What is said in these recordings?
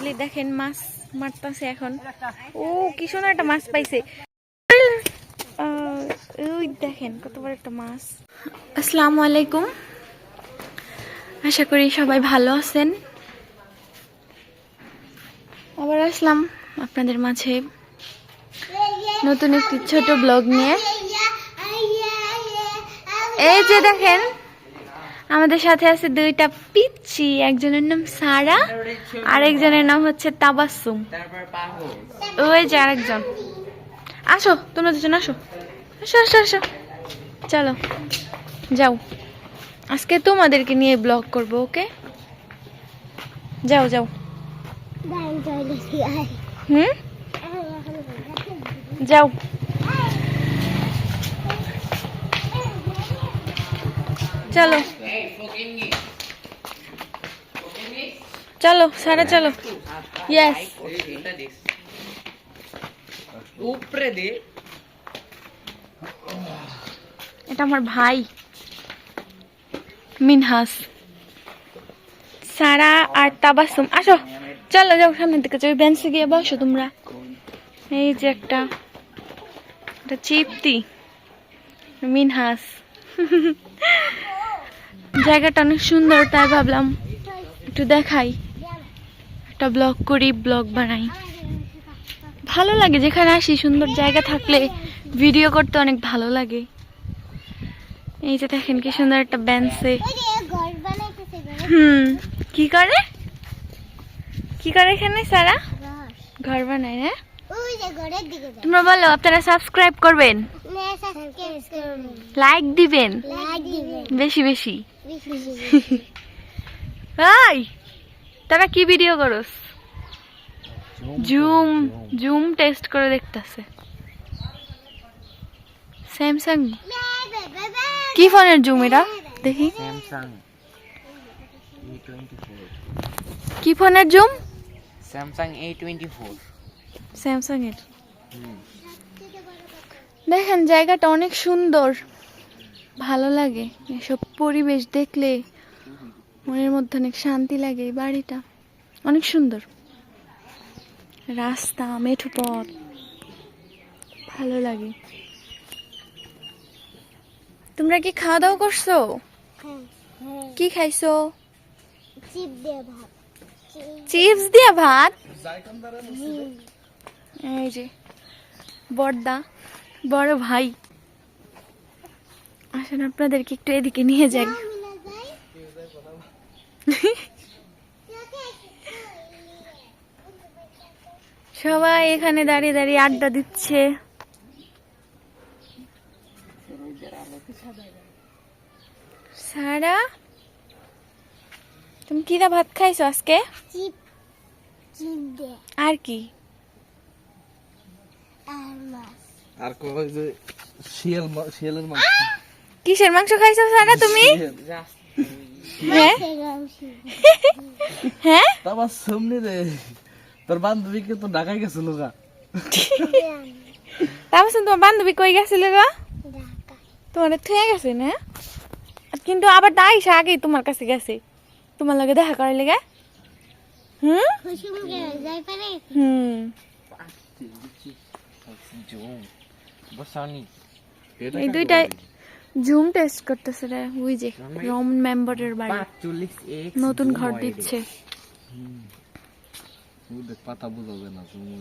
Finally দেখেন মাছ মারতেছে এখন। ও কি সুন্দর একটা মাছ পাইছে। ওই দেখেন কত বড় একটা মাছ। আসসালামু আলাইকুম, আশা করি সবাই ভালো আছেন। আবার আসলাম আপনাদের মাঝে নতুন একটি ছোট ব্লগ নিয়ে। এই যে দেখেন আমাদের সাথে আছে দুইটা পিচ্চি, একজনের নাম সারা আর একজনের নাম হচ্ছে তাবাসসুম। ওই যে আরেকজন। আসো তোমরা দুজন, আসো আসো আসো আসো, চলো যাও, আজকে তোমাদেরকে নিয়ে ব্লগ করব। ওকে যাও যাও। যাও চলো চলো সারা চলো। ইয়েস এটা আমার ভাই মিনহাস, সারা আর তাবাসসুম। আসো চলো যাও সামনের দিকে, যাও বেঞ্চে গিয়ে বসো তোমরা। এই যে একটা চিপতি মিনহাস। জায়গাটা অনেক সুন্দর, তাই ভাবলাম একটু দেখাই, একটা ব্লগ করি, ব্লগ বানাই। ভালো লাগে যেখানে আসি, সুন্দর জায়গা থাকলে ভিডিও করতে অনেক ভালো লাগে। এই যে দেখেন কি সুন্দর একটা বেঞ্চে। কি করে কি করে এখানে সারা? ঘর বানায় না? তোমরা বলো আপনারা সাবস্ক্রাইব করবেন, লাইক দিবেন বেশি বেশি। হাই তারা কি ভিডিও করস? জুম জুম টেস্ট করে দেখতেছে। স্যামসাং কি ফোনের জুম এটা দেখি? কি ফোনের জুম? Samsung A24। স্যামসাং এর। দেখেন জায়গাটা অনেক সুন্দর, ভালো লাগে। এসব পরিবেশ দেখলে মনের মধ্যে অনেক শান্তি লাগে। এই বাড়িটা অনেক সুন্দর, রাস্তা মেঠো পথ, ভালো লাগে। তোমরা কি খাওয়া দাওয়া করছো? কি খাইছো? চিপস দিয়ে ভাত। এই যে বড়দা, বড় ভাই। আসেন আপনাদেরকে একটু এদিকে নিয়ে যাই। সবাই এখানে দাঁড়িয়ে দাঁড়িয়ে আড্ডা দিচ্ছে। সারা তুমি কিরা ভাত খাইছো আজকে? আর কি? আর কই যে শিয়ালের মাংস। কিসের মাংস খাইছো সারা তুমি? হ্যাঁ হ্যাঁ তারপর সামনে রে তোর বান্ধবীকে তো ঢাকায় গেছিল গা। তারপর তোমার বান্ধবী কই গেছিল গা? তোমার থুয়ে গেছে না? কিন্তু আবার দাইসা আগেই তোমার কাছে গেছে, তোমার লগে দেখা করার লেগে। এই দুইটাই জুম টেস্ট করতেছে রে। ওই যে রম মেম্বারের বাড়ি নতুন ঘর দিচ্ছে। পাতা বুঝাবে না তুমি।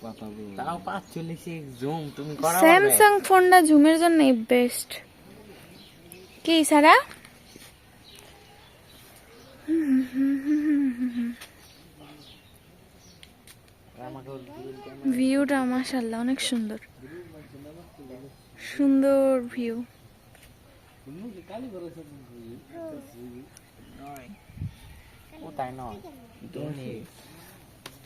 পাতা বুঝাবে তাও 45x জুম তুমি করা। স্যামসাং ফোনটা জুমের জন্য বেস্ট। কি সারা? ভিউটা মাশাআল্লাহ অনেক সুন্দর, সুন্দর ভিউ।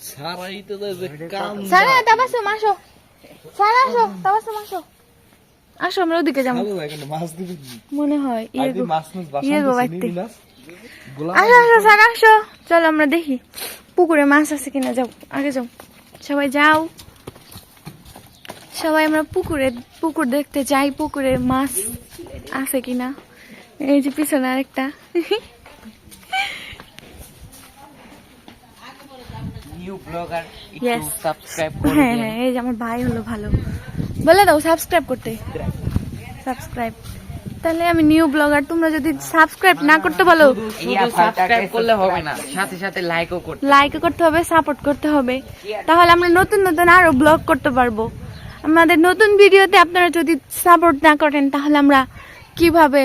সারাই তো যে কাম। সারা তাবাসসুম আসো, সারা আসো, তাবাসসুম আসো, আসো আমরা ওদিকে যাবো। মাছ দিবি মনে হয় মাছ বাইতে। আসো আসো সারা আসো, চলো আমরা দেখি পুকুরে মাছ আছে কিনা। যাও আগে যাও, সবাই যাও, সবাই আমরা পুকুর দেখতে যাই, পুকুরে মাছ আছে কিনা। এই যে পিছনে আরেকটা। নিউ ব্লগার, একটু Yes. সাবস্ক্রাইব করে হ্যাঁ দিন। হ্যাঁ, এই যে আমার ভাই হলো ভালো, বলে দাও সাবস্ক্রাইব করতে, সাবস্ক্রাইব। তাহলে আমি নিউ ব্লগার, তোমরা যদি সাবস্ক্রাইব না করতে বলো, শুধু সাবস্ক্রাইব করলে হবে না, সাথে সাথে লাইকও করতে। লাইক করতে হবে, সাপোর্ট করতে হবে, তাহলে আমরা নতুন নতুন আরো ব্লগ করতে পারবো। আমাদের নতুন ভিডিওতে আপনারা যদি সাপোর্ট না করেন তাহলে আমরা কিভাবে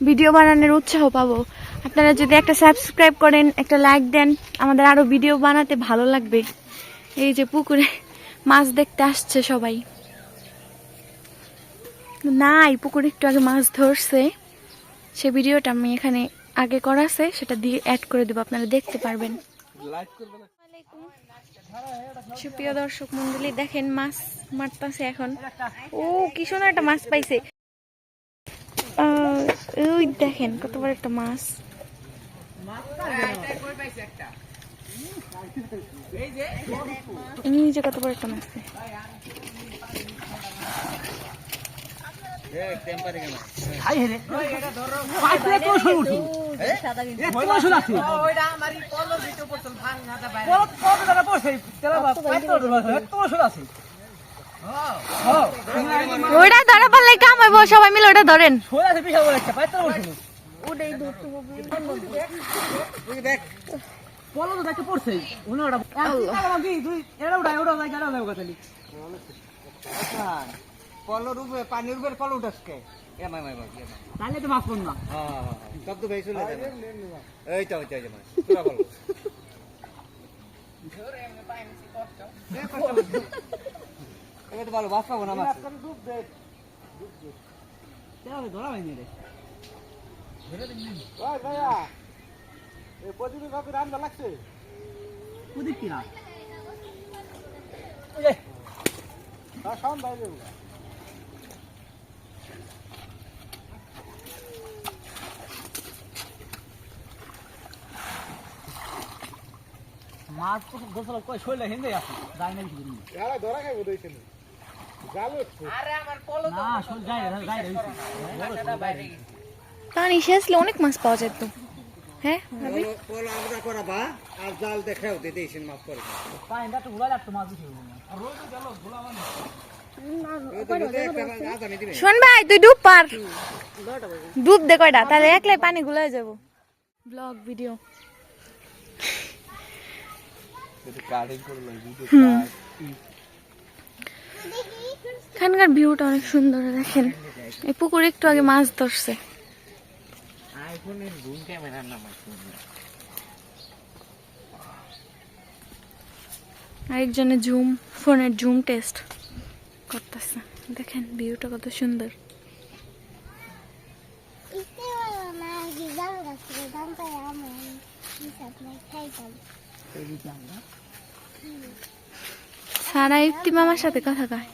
ভিডিও বানানোর উৎসাহ পাবো? আপনারা যদি একটা সাবস্ক্রাইব করেন, একটা লাইক দেন, আমাদের আরো ভিডিও বানাতে ভালো লাগবে। এই যে পুকুরে মাছ দেখতে আসছে সবাই, নাই পুকুরে একটু আগে মাছ ধরছে, সে ভিডিওটা আমি এখানে আগে করা আছে, সেটা দিয়ে অ্যাড করে দেবো, আপনারা দেখতে পারবেন। সুপ্রিয় দর্শক মন্ডলী, দেখেন মাছ মারতেছে এখন। ও কি সুন্দর একটা মাছ পাইছে, ওই দেখেন কত বড় একটা মাছ। এই যে কত বড় একটা মাছ। ওটা ধরা পারলে কাম হইব, সবাই মিলে ওটা ধরেন। পলো রূপে পানির উপর পলো উঠাসকে তাহলে তো মাছ পড় না। সব তো ভাই চলে যাবে, এইটা হচ্ছে মাছ পুরা পলো। এবার তো ভালো মাছ পাবো না, মাছ ধরা হয়নি রে। ভাইয়া এই প্রদীপ কাপড় রান্না লাগছে, প্রদীপ কিনা সাউন্ড বাইরে মাছ তো গোসল কই শৈলে হেন্দে আছে, যায় না কিছু এরা ধরা খাইবো দইছেন জাল উঠছে। আরে আমার পলো না শৈল যায় রইছে, পানি শেষলে অনেক মাছ পাওয়া যেত। হ্যাঁ ভাবি, পলো আমরা করাবা আর জাল দেখাও দিতেছেন মাছ করে পানিটা তো গুলা লাগতো মাছ দিছে আর রোজ গেল গুলা মানে শোন ভাই, তুই ডুব পার, ডুব দে কয়টা, তাহলে একলাই পানি গুলাই যাব। ব্লগ ভিডিও এখানকার ভিউটা অনেক সুন্দর, দেখেন এই পুকুরে একটু আগে মাছ ধরছে। আইফোনের জুম ক্যামেরার নাম আছে। আরেকজনের জুম, ফোনের জুম টেস্ট করতেছে, দেখেন ভিউটা কত সুন্দর। সারা ইফতি মামার সাথে কথা কয়।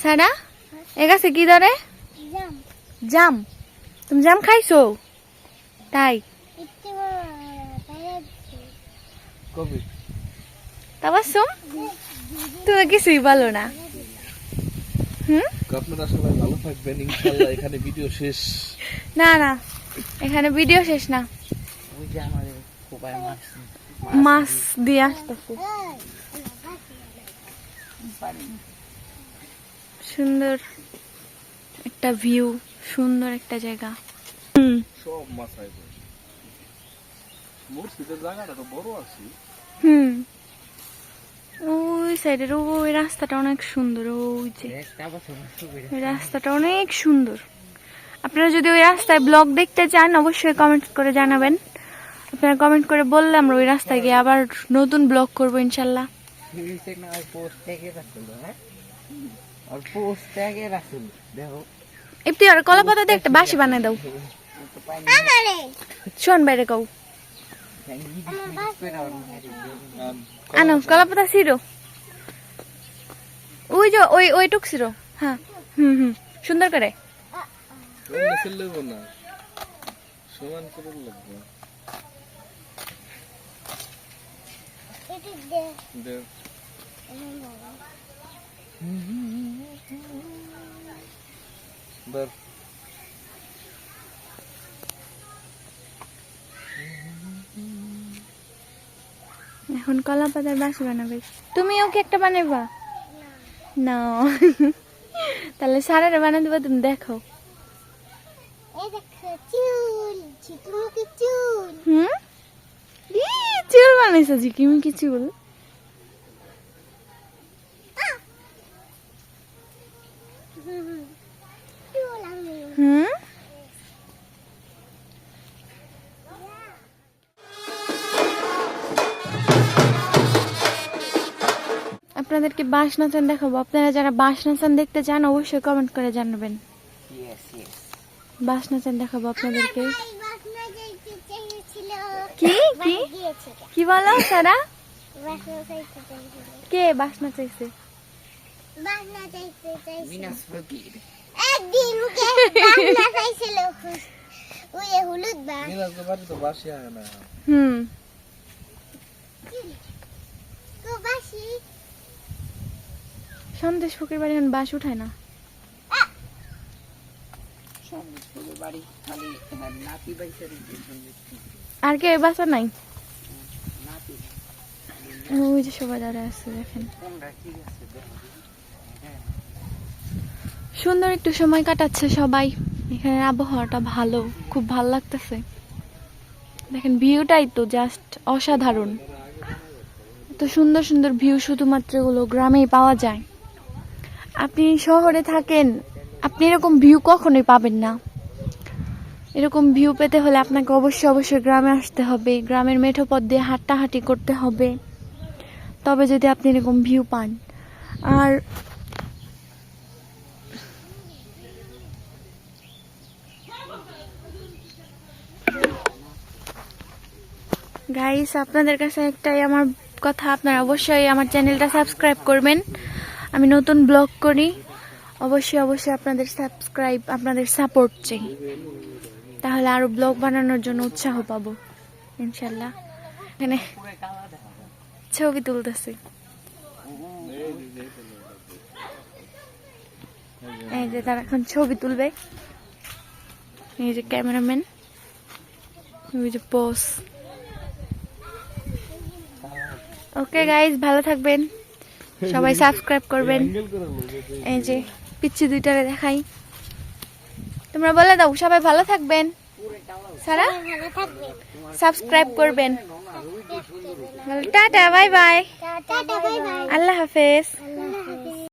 সারা এ গাছে কি ধরে? জাম। তুমি জাম খাইছো? তাই কবে তাবাসসুম, তুমি কিছুই বলো না। আপনারা সবাই ভালো থাকবেন ইনশাআল্লাহ। এখানে ভিডিও শেষ। না না, এখানে ভিডিও শেষ না, ওই যে আমাদের কোপায় মাছ মাছ দিয়ে আসতেছে। সুন্দর একটা ভিউ, সুন্দর একটা জায়গা। সব মাছ আইবে। মোর সিটের জায়গাটা তো বড় আছে। ওই সাইডের ওই রাস্তাটা অনেক সুন্দর, ওই যে একটা বছর ওই রাস্তাটা অনেক সুন্দর। আপনারা যদি ওই রাস্তায় ব্লগ দেখতে চান অবশ্যই কমেন্ট করে জানাবেন। আপনারা কমেন্ট করে বললে আমরা ওই রাস্তায় গিয়ে আবার নতুন ব্লগ করবো ইনশাল্লাহ। পোস্ট থেকে রাখছিল, হ্যাঁ আর পোস্ট থেকে রাখছিল দেখো। একটু আর কলা পাতা দিয়ে একটা বাঁশি বানাই দাও। শোন বাইরে কও, আনো কলা পাতা ছিড়ো, ওই যে ওই ওইটুক ছিড়ো। হ্যাঁ সুন্দর করে। লেব না, সমান করে লাগবে। দে বার এখন কলা পাতার বাঁশি বানাবে। তুমিও কি একটা বানাইবা? না তাহলে সারারে বানাই দেবো, তুমি দেখো। হুম, চুল বানাইছো ঝিকিমিকি চুল। হুম, আপনাদেরকে বাঁশ নাচান দেখাবো। আপনারা যারা বাঁশ নাচান দেখতে চান অবশ্যই কমেন্ট করে জানাবেন। Yes yes. বাঁশ নাচান দেখাবো আপনাদেরকে। কি কি কি বলো সারা? কে বাঁশ নাচাইছে? মিনাস ফকির। মিনাজের বাড়ি তো বাসি আয় না। হুম, সন্দেশ ফকির বাড়ি এখন বাঁশ উঠায় না। সন্দেশ ফুলের বাড়ি খালি নাতি বাইসে আর কে বাসা নাই? নাতি ওই যে সবাই দাঁড়ায় আছে দেখেন। কোনটা ঠিক আছে দেখো। সুন্দর একটু সময় কাটাচ্ছে সবাই। এখানে আবহাওয়াটা ভালো, খুব ভালো লাগতেছে। দেখেন ভিউটাই তো জাস্ট অসাধারণ। তো সুন্দর সুন্দর ভিউ শুধুমাত্র এগুলো গ্রামেই পাওয়া যায়। আপনি শহরে থাকেন, আপনি এরকম ভিউ কখনোই পাবেন না। এরকম ভিউ পেতে হলে আপনাকে অবশ্যই অবশ্যই গ্রামে আসতে হবে, গ্রামের মেঠো পথ দিয়ে হাঁটাহাঁটি করতে হবে, তবে যদি আপনি এরকম ভিউ পান। আর গাইস, আপনাদের কাছে একটাই আমার কথা, আপনারা অবশ্যই আমার চ্যানেলটা সাবস্ক্রাইব করবেন। আমি নতুন ব্লগ করি, অবশ্যই অবশ্যই আপনাদের সাবস্ক্রাইব, আপনাদের সাপোর্ট চাই, তাহলে আরো ব্লগ বানানোর জন্য উৎসাহ পাবো ইনশাল্লাহ। এখানে ছবি তুলতেছি, এই যে তারা এখন ছবি তুলবে, এই যে ক্যামেরাম্যান, ওই যে বস। ওকে গাইজ, ভালো থাকবেন, সবাই সাবস্ক্রাইব করবেন। এই যে পিচ্ছি দুইটারে দেখাই, তোমরা বলে দাও সবাই ভালো থাকবেন। সারা সাবস্ক্রাইব করবেন। টাটা, বাই বাই, আল্লাহ হাফেজ।